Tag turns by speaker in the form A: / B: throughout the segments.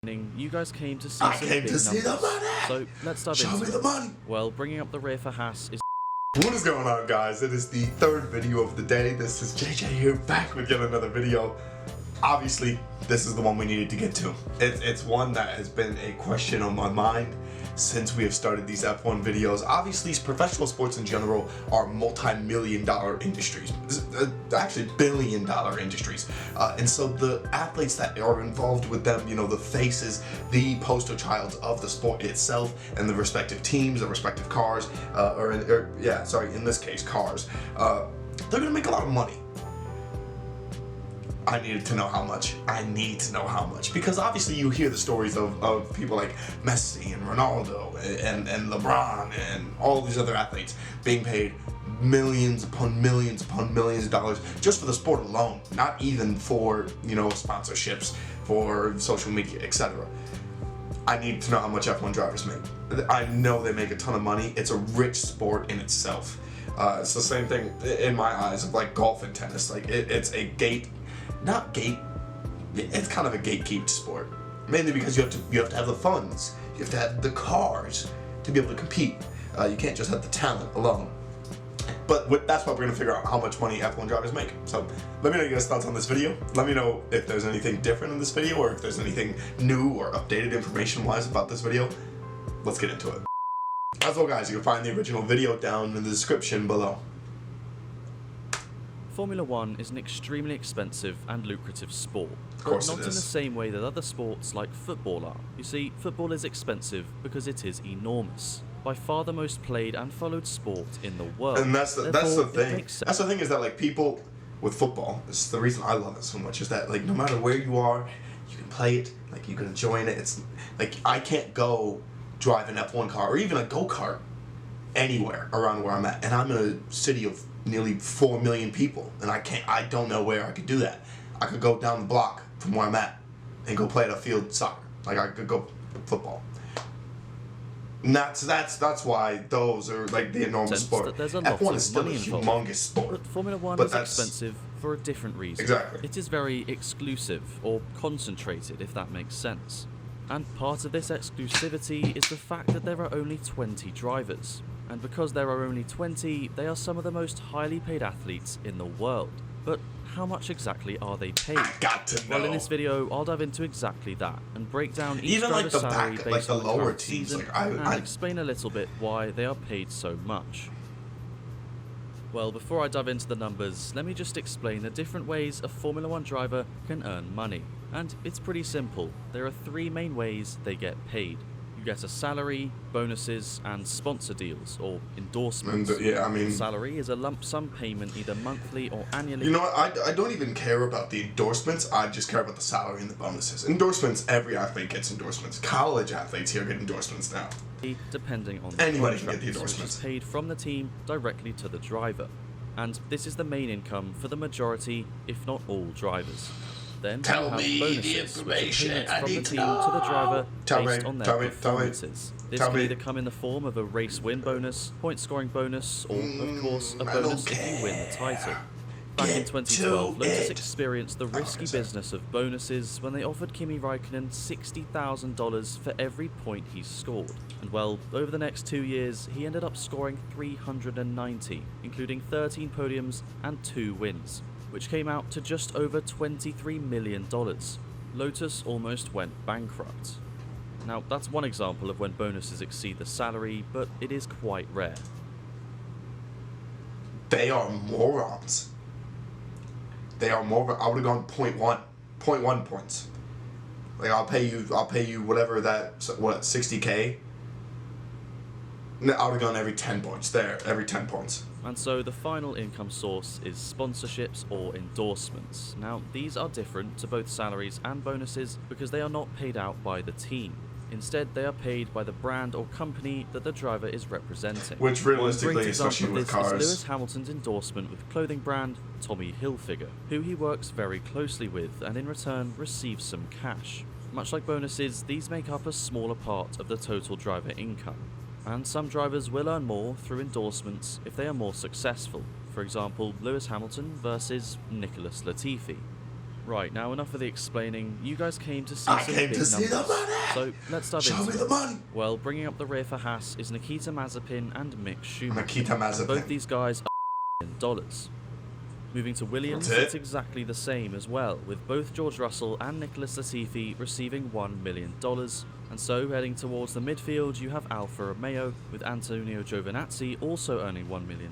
A: You guys came to see
B: I
A: some
B: came
A: big
B: to see the
A: numbers.
B: money.
A: So let's dive
B: Show
A: into
B: me
A: it.
B: the money.
A: Well, bringing up the rear for Haas is
B: What is going on, guys? It is the third video of the day. This is JJ here, back with yet another video. Obviously, this is the one we needed to get to. It's one that has been a question on my mind since we have started these F1 videos. Obviously, professional sports in general are multi-million-dollar industries, actually billion-dollar industries. And so the athletes that are involved with them, you know, the faces, the poster child of the sport itself, and the respective teams, the respective cars, in this case, cars, they're gonna make a lot of money. I needed to know how much. I need to know how much. Because obviously you hear the stories of people like Messi and Ronaldo and LeBron and all these other athletes being paid millions upon millions upon millions of dollars just for the sport alone. Not even for, you know, sponsorships, for social media, etc. I need to know how much F1 drivers make. I know they make a ton of money. It's a rich sport in itself. It's the same thing in my eyes of like golf and tennis. Like it's a it's kind of a gatekept sport, mainly because you have to have the funds, you have to have the cars to be able to compete. You can't just have the talent alone. But that's why we're gonna figure out how much money F1 drivers make. So let me know your guys' thoughts on this video. Let me know if there's anything different in this video or if there's anything new or updated information-wise about this video. Let's get into it. As well, guys, you can find the original video down in the description below.
A: Formula One is an extremely expensive and lucrative sport,
B: but not
A: in the same way that other sports like football are. You see, football is expensive because it is enormous. By far the most played and followed sport in the world.
B: And that's the thing. That's the thing is that like people with football, this is the reason I love it so much, is that like no matter where you are, you can play it, like you can enjoy it. It's like I can't go drive an F1 car or even a go-kart anywhere around where I'm at, and I'm in a city of nearly 4 million people, and I don't know where I could do that. I could go down the block from where I'm at and go play at a field soccer. Like I could go football. And that's why those are like the enormous sport. F1 is still a humongous sport.
A: But Formula One is expensive for a different reason.
B: Exactly.
A: It is very exclusive or concentrated, if that makes sense. And part of this exclusivity is the fact that there are only 20 drivers. And because there are only 20, they are some of the most highly paid athletes in the world. But how much exactly are they paid?
B: I got to know.
A: Well, in this video, I'll dive into exactly that and break down each
B: even
A: driver's
B: like the
A: salary
B: back,
A: based
B: like the
A: on the
B: lower
A: current
B: teams,
A: season,
B: like
A: and explain a little bit why they are paid so much. Well, before I dive into the numbers, let me just explain the different ways a Formula One driver can earn money. And it's pretty simple. There are 3 main ways they get paid. You get a salary, bonuses, and sponsor deals, or endorsements. Salary is a lump sum payment either monthly or annually.
B: You know what, I don't even care about the endorsements, I just care about the salary and the bonuses. Endorsements, every athlete gets endorsements. College athletes here get endorsements now.
A: Depending on the
B: anybody can get the endorsements.
A: Which is paid from the team directly to the driver. And this is the main income for the majority, if not all, drivers. Then
B: tell
A: you have
B: me
A: bonuses,
B: the information I
A: from the
B: need
A: team
B: to know.
A: to the driver based on their
B: Tell me.
A: performances. This can either come in the form of a race win bonus, point scoring bonus, or of course a bonus if you win the title. Back in 2012, Lotus experienced the risky business of bonuses when they offered Kimi Raikkonen $60,000 for every point he scored. And well, over the next 2 years, he ended up scoring 390, including 13 podiums and 2 wins, which came out to just over $23 million. Lotus almost went bankrupt. Now, that's one example of when bonuses exceed the salary, but it is quite rare.
B: They are morons. They are more. I would have gone 0.1 points. Like I'll pay you whatever that 60K. I would have gone every 10 points every 10 points.
A: And so the final income source is sponsorships or endorsements. Now, these are different to both salaries and bonuses because they are not paid out by the team. Instead, they are paid by the brand or company that the driver is representing.
B: Which realistically, especially with cars,
A: is Lewis Hamilton's endorsement with clothing brand Tommy Hilfiger, who he works very closely with and in return receives some cash. Much like bonuses, these make up a smaller part of the total driver income. And some drivers will earn more through endorsements if they are more successful. For example, Lewis Hamilton versus Nicholas Latifi. Right, now enough of the explaining. You guys came to see
B: I
A: some
B: came
A: big
B: to see the
A: numbers.
B: money.
A: So let's dive
B: Show
A: into
B: me the
A: it.
B: money.
A: Well, bringing up the rear for Haas is Nikita Mazepin and Mick Schumacher.
B: Nikita Mazepin.
A: Both these guys are in dollars. Moving to Williams,
B: That's it.
A: it's exactly the same as well, with both George Russell and Nicholas Latifi receiving $1 million. And so, heading towards the midfield, you have Alfa Romeo, with Antonio Giovinazzi also earning $1 million,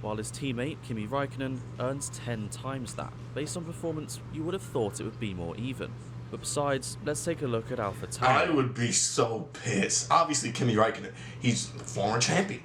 A: while his teammate Kimi Raikkonen earns 10 times that. Based on performance, you would have thought it would be more even. But besides, let's take a look at Alfa Tauri.
B: I would be so pissed. Obviously, Kimi Raikkonen, he's the former champion.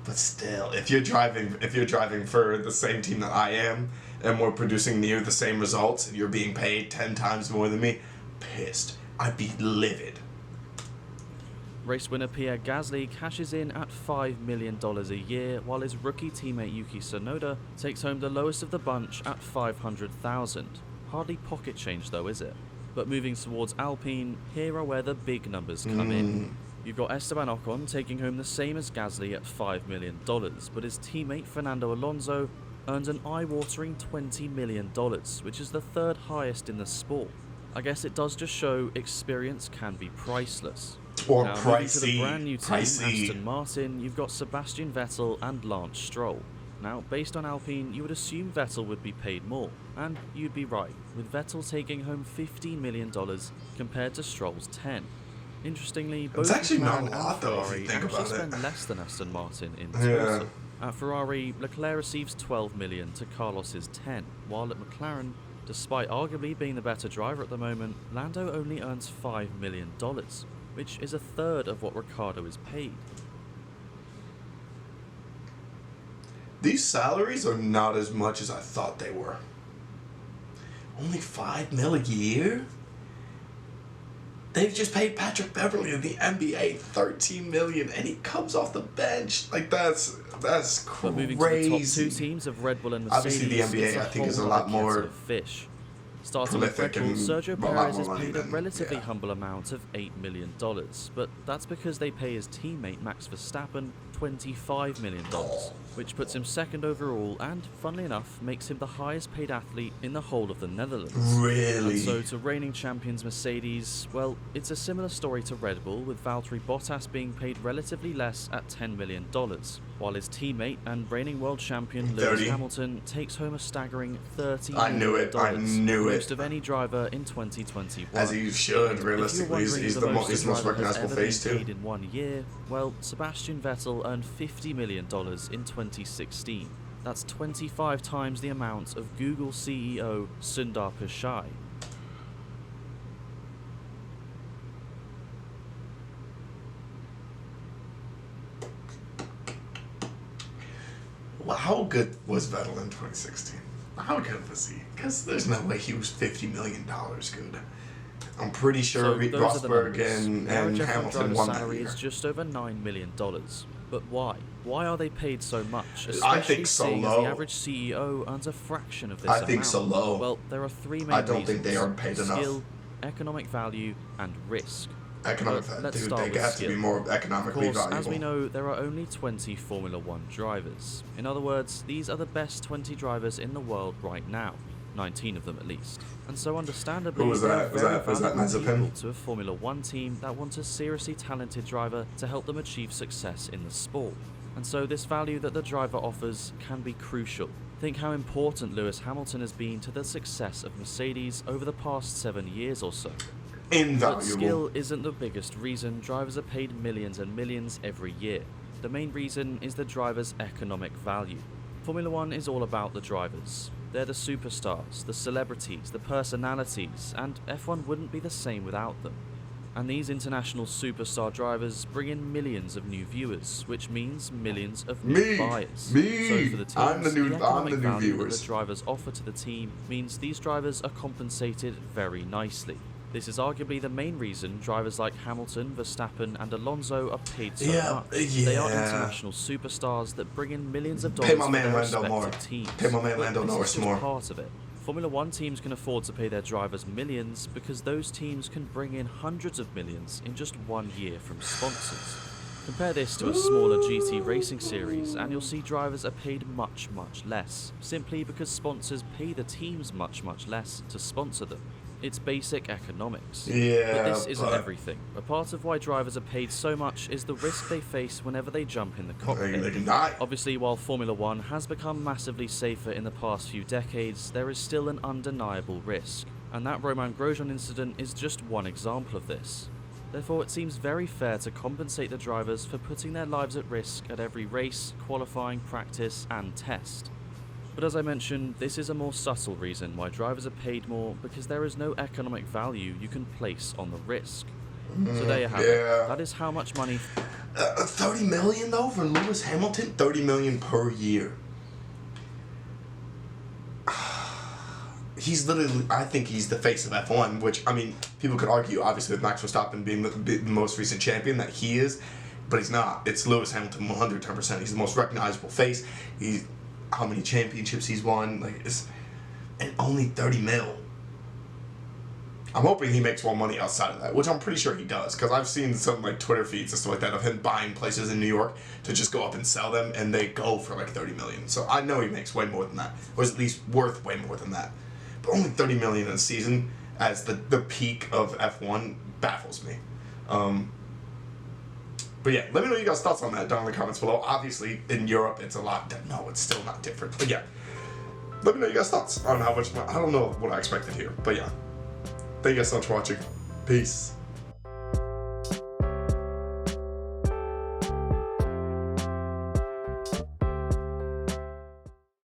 B: But still, if you're driving for the same team that I am, and we're producing near the same results, and you're being paid 10 times more than me, pissed. I'd be livid.
A: Race winner Pierre Gasly cashes in at $5 million a year, while his rookie teammate Yuki Tsunoda takes home the lowest of the bunch at $500,000. Hardly pocket change though, is it? But moving towards Alpine, here are where the big numbers come in. You've got Esteban Ocon taking home the same as Gasly at $5 million, but his teammate Fernando Alonso earns an eye-watering $20 million, which is the third highest in the sport. I guess it does just show experience can be priceless.
B: Or
A: now,
B: pricey.
A: moving to the brand new team, Aston Martin, you've got Sebastian Vettel and Lance Stroll. Now, based on Alpine, you would assume Vettel would be paid more, and you'd be right, with Vettel taking home $15 million compared to Stroll's 10. Interestingly, both
B: It's actually not
A: McLaren
B: a lot,
A: and
B: though, if
A: Ferrari
B: you think
A: actually
B: about
A: spend
B: it.
A: less than Aston Martin in
B: Yeah.
A: total. At Ferrari, Leclerc receives $12 million to Carlos's 10, while at McLaren, despite arguably being the better driver at the moment, Lando only earns $5 million, which is a third of what Ricciardo is paid.
B: These salaries are not as much as I thought they were. Only $5 million a year? They've just paid Patrick Beverly in the NBA $13 million, and he comes off the bench. Like that's crazy.
A: But moving to the top two teams of Red Bull and Mercedes,
B: Obviously, the NBA,
A: it's a
B: I think, is a
A: whole
B: lot
A: other
B: more
A: kettle of fish. Starting with Red
B: prolific
A: Bull,
B: and
A: Sergio
B: a lot
A: Perez
B: more
A: is
B: money
A: paid a
B: than-
A: relatively
B: yeah.
A: humble amount of $8 million, but that's because they pay his teammate Max Verstappen $25 million, which puts him second overall and, funnily enough, makes him the highest paid athlete in the whole of the Netherlands.
B: Really?
A: And so to reigning champions Mercedes, well, it's a similar story to Red Bull, with Valtteri Bottas being paid relatively less at $10 million, while his teammate and reigning world champion Lewis
B: 30.
A: Hamilton takes home a staggering $30
B: I knew
A: million,
B: it. I knew it.
A: most of any driver in 2021.
B: As he should,
A: If you're
B: realistically.
A: wondering
B: He's
A: who
B: the
A: most
B: most
A: driver has
B: recognizable
A: ever
B: face
A: been
B: too.
A: paid in 1 year, well, Sebastian Vettel earned $50 million in 2016. That's 25 times the amount of Google CEO Sundar Pichai.
B: Well, how good was Vettel in 2016? How good was he? Because there's no way he was $50 million good. I'm pretty sure
A: So those are the
B: Rosberg
A: numbers.
B: and
A: The average F1
B: Hamilton
A: driver's
B: won that
A: salary
B: year.
A: is just over $9 million. But why? Why are they paid so much? Especially
B: I think so
A: seeing as
B: low.
A: the average CEO earns a fraction of this
B: I
A: amount.
B: think so low.
A: Well, there are three main
B: I don't
A: reasons.
B: think they are paid enough.
A: Skill, economic value, and risk.
B: Economic
A: But
B: value.
A: let's
B: Dude,
A: start
B: they
A: with
B: got to be
A: skill.
B: more
A: Of
B: economically
A: course,
B: valuable.
A: as we know, there are only 20 Formula One drivers. In other words, these are the best 20 drivers in the world right now. 19 of them at least. And so understandably,
B: Who was
A: there
B: that?
A: are
B: Was
A: very
B: that
A: valuable
B: Mazepin?
A: people to a Formula One team that want a seriously talented driver to help them achieve success in the sport. And so this value that the driver offers can be crucial. Think how important Lewis Hamilton has been to the success of Mercedes over the past 7 years or so. But
B: Invaluable.
A: skill isn't the biggest reason drivers are paid millions and millions every year. The main reason is the driver's economic value. Formula One is all about the drivers. They're the superstars, the celebrities, the personalities, and F1 wouldn't be the same without them. And these international superstar drivers bring in millions of new viewers, which means millions of new
B: Me!
A: buyers.
B: Me!
A: So for the teams,
B: I'm the new
A: economic value that
B: viewers.
A: the drivers offer to the team means these drivers are compensated very nicely. This is arguably the main reason drivers like Hamilton, Verstappen, and Alonso are paid so much. They are international superstars that bring in millions of dollars
B: Pay my
A: for
B: man
A: their
B: Lando
A: respective
B: more.
A: teams.
B: Pay my man
A: But
B: Lando
A: this
B: Norris
A: is just
B: more.
A: part of it. Formula One teams can afford to pay their drivers millions because those teams can bring in hundreds of millions in just 1 year from sponsors. Compare this to a smaller GT racing series and you'll see drivers are paid much less, simply because sponsors pay the teams much less to sponsor them. It's basic economics.
B: Yeah,
A: but this isn't everything. A part of why drivers are paid so much is the risk they face whenever they jump in the cockpit.
B: They can die.
A: Obviously, while Formula One has become massively safer in the past few decades, there is still an undeniable risk. And that Romain Grosjean incident is just one example of this. Therefore, it seems very fair to compensate the drivers for putting their lives at risk at every race, qualifying, practice, and test. But as I mentioned, this is a more subtle reason why drivers are paid more, because there is no economic value you can place on the risk. So there you have it. That is how much money...
B: 30 million though for Lewis Hamilton? 30 million per year. He's literally, I think he's the face of F1, which, I mean, people could argue, obviously, with Max Verstappen being the most recent champion, that he is, but he's not. It's Lewis Hamilton 110%. He's the most recognizable face. He's, how many championships he's won, like, it's, and only 30 mil. I'm hoping he makes more money outside of that, which I'm pretty sure he does, because I've seen some, like, Twitter feeds and stuff like that of him buying places in New York to just go up and sell them, and they go for, like, 30 million. So I know he makes way more than that, or is at least worth way more than that. But only 30 million in a season as the peak of F1 baffles me. But yeah, let me know your guys' thoughts on that down in the comments below. Obviously, in Europe, it's a lot. No, it's still not different. But yeah, let me know your guys' thoughts on how much. I don't know what I expected here. But yeah, thank you guys so much for watching. Peace.